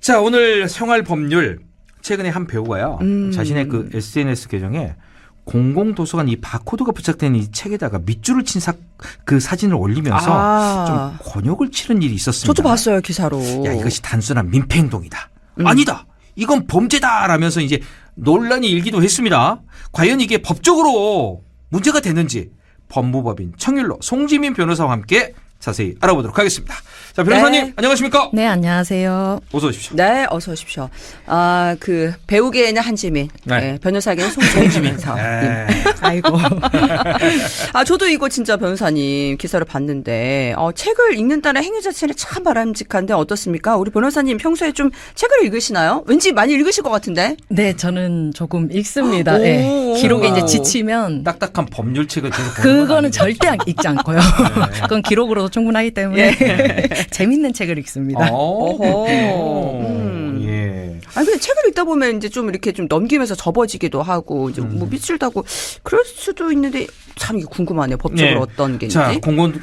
자, 오늘 생활법률 최근에 한 배우가요. 자신의 그 SNS 계정에 공공도서관 이 바코드가 부착된 이 책에다가 밑줄을 친 그 사진을 올리면서 좀 곤욕을 치른 일이 있었습니다. 저도 봤어요, 기사로. 야, 이것이 단순한 민폐 행동이다. 아니다. 이건 범죄다라면서 이제 논란이 일기도 했습니다. 과연 이게 법적으로 문제가 되는지 법무법인 청일로 송지민 변호사와 함께 자세히 알아보도록 하겠습니다. 자, 변호사님, 네. 안녕하십니까? 네, 안녕하세요. 어서 오십시오. 네, 어서 오십시오. 그 배우계에는 한지민, 네. 네, 변호사계는 송지민서. 네. 아이고. 저도 이거 진짜 변호사님 기사를 봤는데, 책을 읽는다는 행위 자체는 참 바람직한데 어떻습니까? 우리 변호사님 평소에 좀 책을 읽으시나요? 왠지 많이 읽으실 것 같은데? 네, 저는 조금 읽습니다. 오. 네. 기록에 이제 지치면 딱딱한 법률책을 계속 보는 그거는 건 아니에요. 절대 읽지 않고요. 그건 기록으로도 충분하기 때문에 재밌는 책을 읽습니다. 어허. 예. 아니, 근데 책을 읽다 보면 이제 좀 이렇게 좀 넘기면서 접어지기도 하고, 이제 뭐 밑줄 따고 그럴 수도 있는데 참 이게 궁금하네요. 법적으로 네. 어떤 게 자, 있는지.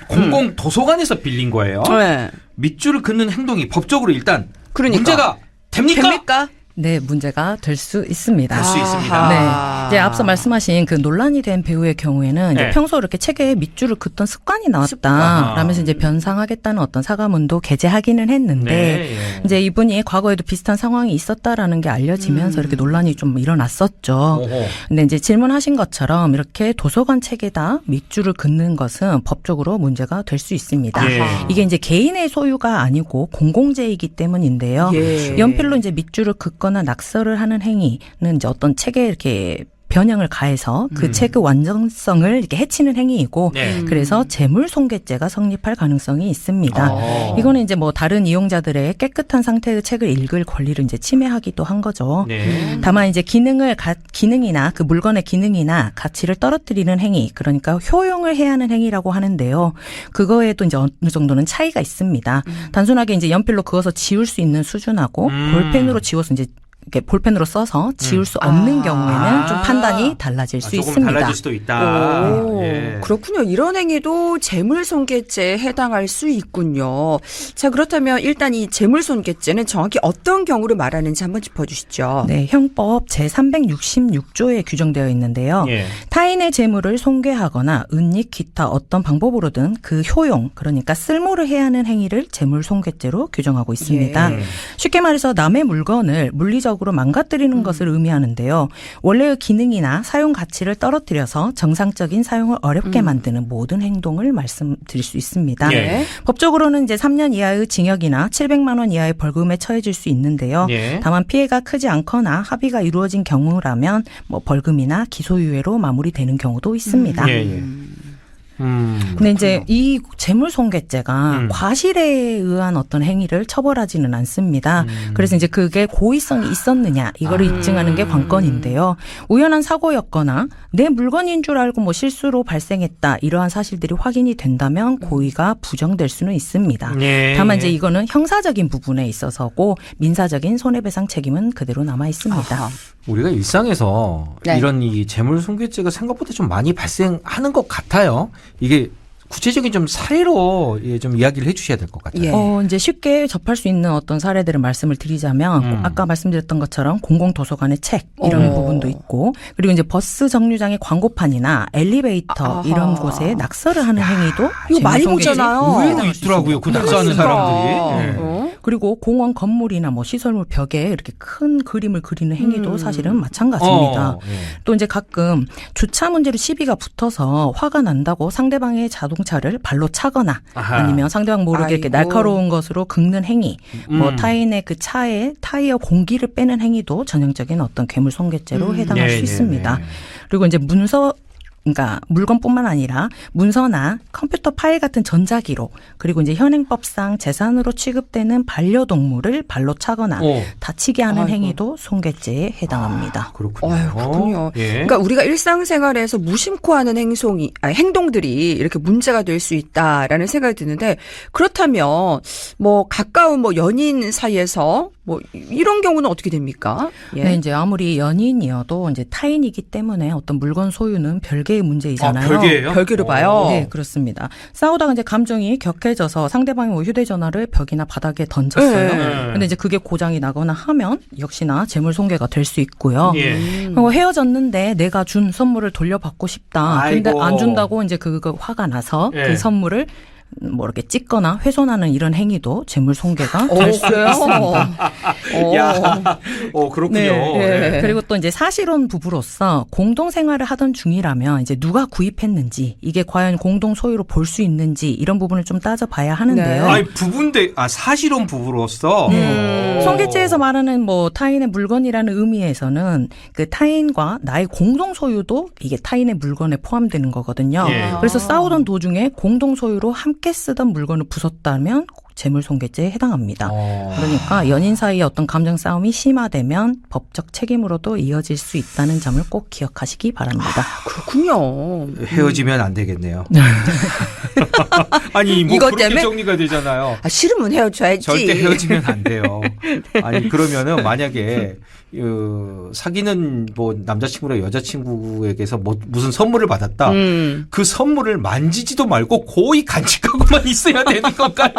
공공 도서관에서 빌린 거예요. 네. 밑줄을 긋는 행동이 법적으로 일단 그러니까. 문제가 됩니까? 네, 문제가 될 수 있습니다. 될 수 있습니다. 네. 이제 앞서 말씀하신 그 논란이 된 배우의 경우에는 이제 네. 평소 이렇게 책에 밑줄을 긋던 습관이 습관. 나왔다. 라면서 이제 변상하겠다는 어떤 사과문도 게재하기는 했는데 네, 예. 이제 이분이 과거에도 비슷한 상황이 있었다라는 게 알려지면서 이렇게 논란이 좀 일어났었죠. 오호. 근데 이제 질문하신 것처럼 이렇게 도서관 책에다 밑줄을 긋는 것은 법적으로 문제가 될 수 있습니다. 예. 이게 이제 개인의 소유가 아니고 공공재이기 때문인데요. 예. 연필로 이제 밑줄을 긋거나 낙서를 하는 행위는 이제 어떤 책에 이렇게 변형을 가해서 그 책의 완전성을 이렇게 해치는 행위이고 네. 그래서 재물손괴죄가 성립할 가능성이 있습니다. 이거는 이제 뭐 다른 이용자들의 깨끗한 상태의 책을 읽을 권리를 이제 침해하기도 한 거죠. 네. 다만 이제 기능이나 그 물건의 기능이나 가치를 떨어뜨리는 행위, 그러니까 효용을 해야 하는 행위라고 하는데요. 그거에도 이제 어느 정도는 차이가 있습니다. 단순하게 이제 연필로 그어서 지울 수 있는 수준하고 볼펜으로 지워서 이제 이렇게 볼펜으로 써서 지울 수 없는 경우에는 좀 판단이 달라질 수 조금 있습니다. 달라질 수도 있다. 오, 예. 그렇군요. 이런 행위도 재물손괴죄에 해당할 수 있군요. 자, 그렇다면 일단 이 재물손괴죄는 정확히 어떤 경우를 말하는지 한번 짚어주시죠. 네, 형법 제366조에 규정되어 있는데요. 예. 타인의 재물을 손괴하거나 은닉 기타 어떤 방법으로든 그 효용, 그러니까 쓸모를 해야 하는 행위를 재물손괴죄로 규정하고 있습니다. 예. 쉽게 말해서 남의 물건을 물리적으로 망가뜨리는 것을 의미하는데요. 원래의 기능이나 사용 가치를 떨어뜨려서 정상적인 사용을 어렵게 만드는 모든 행동을 말씀드릴 수 있습니다. 예. 법적으로는 이제 3년 이하의 징역이나 700만 원 이하의 벌금에 처해질 수 있는데요. 예. 다만 피해가 크지 않거나 합의가 이루어진 경우라면 뭐 벌금이나 기소유예로 마무리되는 경우도 있습니다. 예, 예. 근데 이제 이 재물손괴죄가 음. 과실에 의한 어떤 행위를 처벌하지는 않습니다. 그래서 이제 그게 고의성이 있었느냐 이거를 입증하는 게 관건인데요. 우연한 사고였거나 내 물건인 줄 알고 뭐 실수로 발생했다 이러한 사실들이 확인이 된다면 고의가 부정될 수는 있습니다. 예. 다만 이제 이거는 형사적인 부분에 있어서고 민사적인 손해배상 책임은 그대로 남아 있습니다. 아하. 우리가 일상에서 네. 이런 이 재물손괴죄가 생각보다 좀 많이 발생하는 것 같아요. 이게 구체적인 좀 사례로 좀 이야기를 해주셔야 될 것 같아요. 예. 이제 쉽게 접할 수 있는 어떤 사례들을 말씀을 드리자면 아까 말씀드렸던 것처럼 공공도서관의 책 이런 부분도 있고 그리고 이제 버스 정류장의 광고판이나 엘리베이터 아하. 이런 곳에 낙서를 하는 행위도 이거 많이 재물손괴죄에 보잖아요. 의외로 있더라고요. 그 낙서하는 사람들이. 예. 그리고 공원 건물이나 뭐 시설물 벽에 이렇게 큰 그림을 그리는 행위도 사실은 마찬가지입니다. 예. 또 이제 가끔 주차 문제로 시비가 붙어서 화가 난다고 상대방의 자동차를 발로 차거나 아하. 아니면 상대방 모르게 이렇게 아이고. 날카로운 것으로 긁는 행위, 뭐 타인의 그 차에 타이어 공기를 빼는 행위도 전형적인 어떤 괴물손괴죄로 해당할 예, 수 예, 있습니다. 예. 그리고 이제 그러니까 물건뿐만 아니라 문서나 컴퓨터 파일 같은 전자기록 그리고 이제 현행법상 재산으로 취급되는 반려동물을 발로 차거나 오. 다치게 하는 아이고. 행위도 손괴죄에 해당합니다. 그렇군요. 그렇군요. 예. 그러니까 우리가 일상생활에서 무심코 하는 행동들이 이렇게 문제가 될 수 있다라는 생각이 드는데 그렇다면 뭐 가까운 뭐 연인 사이에서 뭐 이런 경우는 어떻게 됩니까? 예. 네, 이제 아무리 연인이어도 이제 타인이기 때문에 어떤 물건 소유는 별개 별개의 문제이잖아요. 별개예요? 별개로 봐요. 네, 그렇습니다. 싸우다가 이제 감정이 격해져서 상대방이 뭐 휴대전화를 벽이나 바닥에 던졌어요. 네. 근데 이제 그게 고장이 나거나 하면 역시나 재물 손괴가 될 수 있고요. 예. 그리고 헤어졌는데 내가 준 선물을 돌려받고 싶다. 근데 아이고. 안 준다고 이제 그거 화가 나서 예. 그 선물을 뭐 이렇게 찢거나 훼손하는 이런 행위도 재물 손괴가 될 수 그래요? 있습니다. 야, 그렇군요. 네. 예. 그리고 또 이제 사실혼 부부로서 공동 생활을 하던 중이라면 이제 누가 구입했는지 이게 과연 공동 소유로 볼 수 있는지 이런 부분을 좀 따져봐야 하는데요. 네. 아니 부부인데 사실혼 부부로서 손괴죄에서 말하는 뭐 타인의 물건이라는 의미에서는 그 타인과 나의 공동 소유도 이게 타인의 물건에 포함되는 거거든요. 예. 그래서 싸우던 도중에 공동 소유로 함께 쓰던 물건을 부쉈다면 재물 손괴죄에 해당합니다. 그러니까 연인 사이의 어떤 감정 싸움이 심화되면 법적 책임으로도 이어질 수 있다는 점을 꼭 기억하시기 바랍니다. 그렇군요. 헤어지면 안 되겠네요. 아니 뭐 이것 그렇게 때문에? 정리가 되잖아요. 싫으면 헤어져야지. 절대 헤어지면 안 돼요. 아니 그러면은 만약에 사귀는 뭐 남자친구나 여자친구에게서 뭐 무슨 선물을 받았다. 그 선물을 만지지도 말고 고이 간직하고만 있어야 되는 건가요?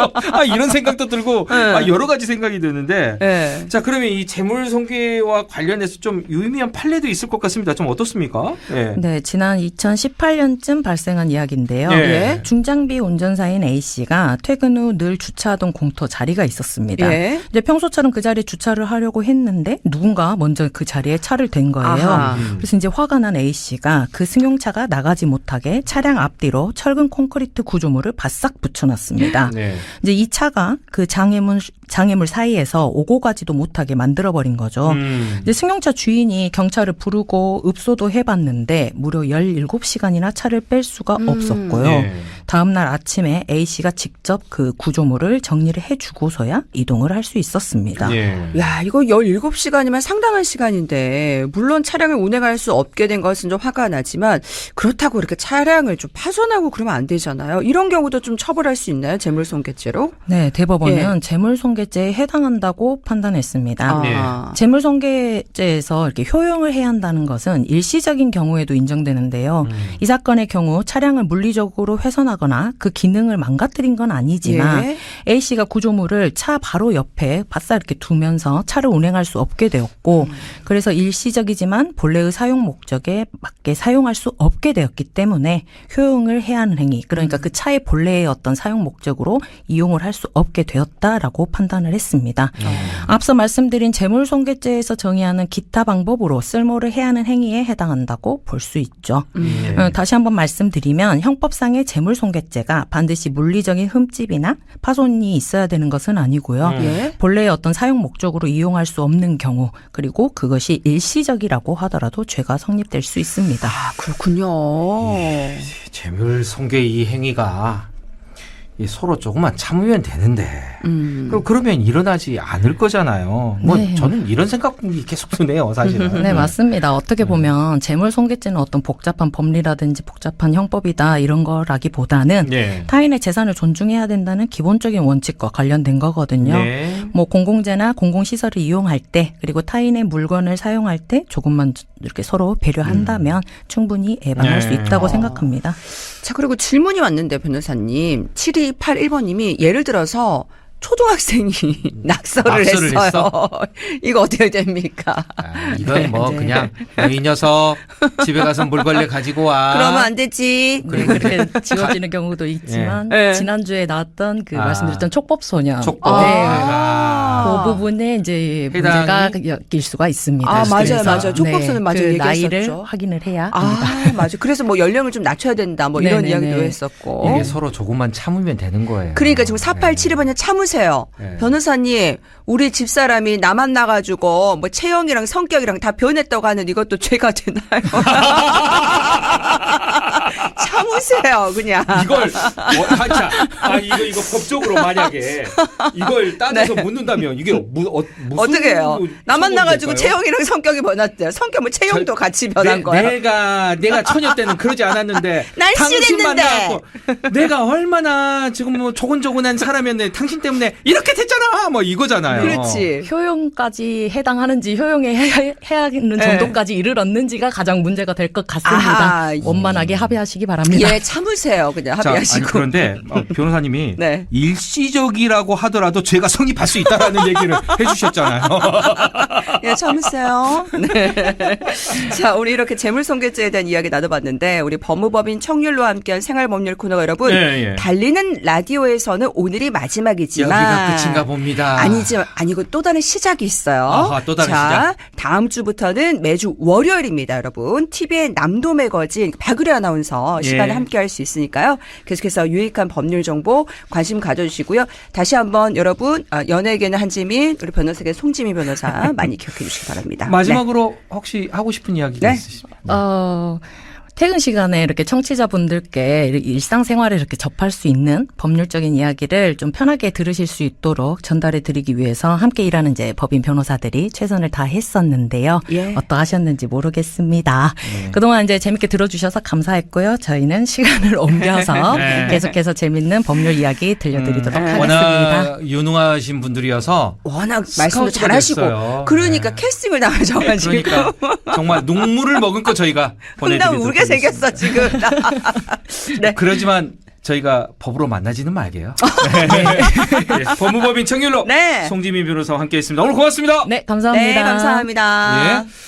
이런 생각도 들고 여러 가지 생각이 드는데 네. 자 그러면 이 재물 손괴와 관련해서 좀 유의미한 판례도 있을 것 같습니다. 좀 어떻습니까? 예. 네, 지난 2018년쯤 발생한 이야기인데요. 예. 중장비 운전사인 A 씨가 퇴근 후 늘 주차하던 공터 자리가 있었습니다. 예. 이제 평소처럼 그 자리에 주차를 하려고 했는데 누군가 먼저 그 자리에 차를 댄 거예요. 아하. 그래서 이제 화가 난 A 씨가 그 승용차가 나가지 못하게 차량 앞뒤로 철근 콘크리트 구조물을 바싹 붙여놨습니다. 네. 이제 이 차가 그 장애물 사이에서 오고 가지도 못하게 만들어버린 거죠. 이제 승용차 주인이 경찰을 부르고 읍소도 해봤는데 무려 17시간이나 차를 뺄 수가 없었고요. 네. 다음 날 아침에 A 씨가 직접 그 구조물을 정리를 해주고서야 이동을 할 수 있었습니다. 예. 야, 이거 17시간이면 상당한 시간인데, 물론 차량을 운행할 수 없게 된 것은 좀 화가 나지만, 그렇다고 이렇게 차량을 좀 파손하고 그러면 안 되잖아요. 이런 경우도 좀 처벌할 수 있나요? 재물손괴죄로? 네, 대법원은 재물손괴죄에 해당한다고 판단했습니다. 아. 재물손괴죄에서 이렇게 효용을 해야 한다는 것은 일시적인 경우에도 인정되는데요. 이 사건의 경우 차량을 물리적으로 훼손하거나 그 기능을 망가뜨린 건 아니지만 예. A 씨가 구조물을 차 바로 옆에 바싹 이렇게 두면서 차를 운행할 수 없게 되었고 그래서 일시적이지만 본래의 사용 목적에 맞게 사용할 수 없게 되었기 때문에 효용을 해야 하는 행위 그러니까 그 차의 본래의 어떤 사용 목적으로 이용을 할 수 없게 되었다라고 판단을 했습니다. 앞서 말씀드린 재물손괴죄에서 정의하는 기타 방법으로 쓸모를 해야 하는 행위에 해당한다고 볼 수 있죠. 다시 한번 말씀드리면 형법상의 재물손괴죄가 반드시 물리적인 흠집이나 파손이 있어야 되는 것은 아니고요. 예. 본래의 어떤 사용 목적으로 이용할 수 없는 경우 그리고 그것이 일시적이라고 하더라도 죄가 성립될 수 있습니다. 아, 그렇군요. 재물 손괴 이 행위가 서로 조금만 참으면 되는데 그러면 일어나지 않을 거잖아요. 뭐 네. 저는 이런 생각이 계속 드네요, 사실은. 네, 맞습니다. 어떻게 보면 재물손괴죄는 어떤 복잡한 법리라든지 복잡한 형법이다 이런 거라기보다는 네. 타인의 재산을 존중해야 된다는 기본적인 원칙과 관련된 거거든요. 네. 뭐 공공재나 공공시설을 이용할 때 그리고 타인의 물건을 사용할 때 조금만 이렇게 서로 배려한다면 충분히 예방할 수 네. 있다고 생각합니다. 자, 그리고 질문이 왔는데, 변호사님. 7281번님이 예를 들어서 초등학생이 낙서를 낙서를 했어요. 이거 어떻게 됩니까? 이건 뭐 네. 그냥 이 녀석 집에 가서 물걸레 가지고 와. 그러면 안 되지. 네, 그렇게 지워지는 경우도 있지만 네. 지난주에 나왔던 그 말씀드렸던 촉법소년 촉법. 네. 그 부분에 이제 문제가 엮일 수가 있습니다. 아, 맞아요, 그래서 맞아요. 촉법소는 맞아요. 그 얘기했었죠. 나이를 확인을 해야 합니다. 아, 맞아. 그래서 뭐 연령을 좀 낮춰야 된다. 뭐 이런 네네네. 이야기도 했었고. 이게 서로 조금만 참으면 되는 거예요. 그러니까 지금 4872번에 참으세요. 네. 변호사님, 우리 집사람이 나 만나가지고 뭐 체형이랑 성격이랑 다 변했다고 하는 이것도 죄가 되나요? 참으세요, 그냥. 이걸 이거 법적으로 만약에 이걸 따져서 묻는다면 이게 무슨 어떻게 해요? 나만 나가지고 처벌일까요? 채영이랑 성격이 변했대요. 성격은 채영도 같이 변한 거야. 내가 처녀 때는 그러지 않았는데 당신만 날씬했는데. 나왔고 내가 얼마나 지금 뭐 조곤조곤한 사람이었는데 당신 때문에 이렇게 됐잖아 뭐 이거잖아요. 그렇지. 효용까지 해당하는지 효용에 해야 하는 네. 정도까지 이르렀는지가 가장 문제가 될 것 같습니다. 아하. 원만하게 합의하시기 바랍니다. 예, 참으세요. 그냥 자, 합의하시고. 아니, 그런데 변호사님이 네. 일시적이라고 하더라도 죄가 성립할 수 있다라는 얘기를 해주셨잖아요. 예, 참으세요. 네. 자, 우리 이렇게 재물손괴죄에 대한 이야기 나눠봤는데 우리 법무법인 청률로와 함께한 생활법률 코너 여러분 예, 예. 달리는 라디오에서는 오늘이 마지막이지만 여기가 끝인가 봅니다. 아니고 또 다른 시작이 있어요. 아하, 또 다른 자, 다음 주부터는 매주 월요일입니다, 여러분. TV의 남도 매거진 박유리 아나운서 예. 시간에 함께할 수 있으니까요. 계속해서 유익한 법률 정보 관심 가져주시고요. 다시 한번 여러분 연예계는 한지민, 우리 변호사계 송지민 변호사 많이 기억해 주시기 바랍니다. 마지막으로 혹시 하고 싶은 이야기가 네. 있으십니까? 퇴근 시간에 이렇게 청취자분들께 일상생활에 이렇게 접할 수 있는 법률적인 이야기를 좀 편하게 들으실 수 있도록 전달해 드리기 위해서 함께 일하는 이제 법인 변호사들이 최선을 다했었는데요. 예. 어떠하셨는지 모르겠습니다. 네. 그동안 이제 재밌게 들어주셔서 감사했고요. 저희는 시간을 옮겨서 네. 계속해서 재밌는 법률 이야기 들려드리도록 하겠습니다. 워낙 유능하신 분들이어서 워낙 말씀도 스카우트가 잘하시고 됐어요. 그러니까 네. 캐스팅을 나가셔가지고 그러니까 정말 눈물을 머금고 저희가 흥남 보내드리도록 울게 생겼어 지금. 네. 그러지만 저희가 법으로 만나지는 말게요. 네. 법무법인 청률로 네. 송지민 변호사와 함께했습니다. 오늘 고맙습니다. 네, 감사합니다. 네, 감사합니다. 예.